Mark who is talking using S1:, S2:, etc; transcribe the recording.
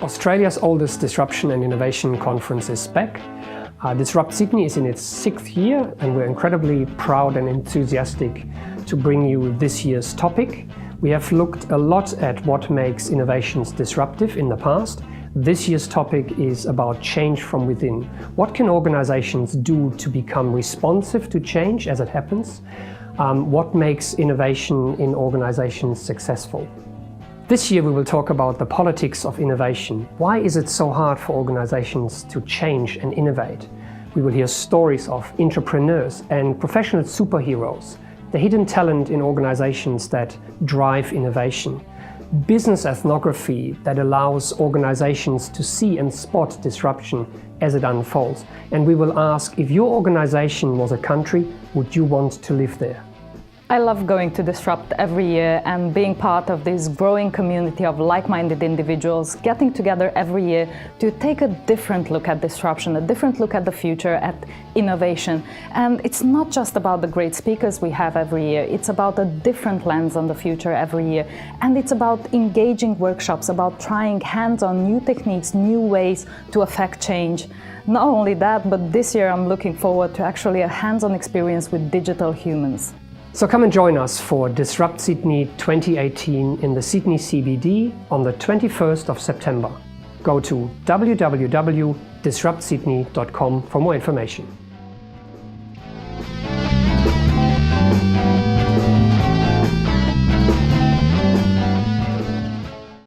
S1: Australia's oldest disruption and innovation conference is back. Disrupt Sydney is in its 6th year, and we're incredibly proud and enthusiastic to bring you this year's topic. We have looked a lot at what makes innovations disruptive in the past. This year's topic is about change from within. What can organizations do to become responsive to change as it happens? What makes innovation in organizations successful? This year we will talk about the politics of innovation. Why is it so hard for organizations to change and innovate? We will hear stories of entrepreneurs and professional superheroes, the hidden talent in organizations that drive innovation, business ethnography that allows organizations to see and spot disruption as it unfolds. And we will ask, if your organization was a country, would you want to live there?
S2: I love going to Disrupt every year and being part of this growing community of like-minded individuals getting together every year to take a different look at disruption, a different look at the future, at innovation. And it's not just about the great speakers we have every year, it's about a different lens on the future every year. And it's about engaging workshops, about trying hands-on new techniques, new ways to affect change. Not only that, but this year I'm looking forward to actually a hands-on experience with digital humans.
S1: So come and join us for Disrupt Sydney 2018 in the Sydney CBD on the 21st of September. Go to www.disruptsydney.com for more information.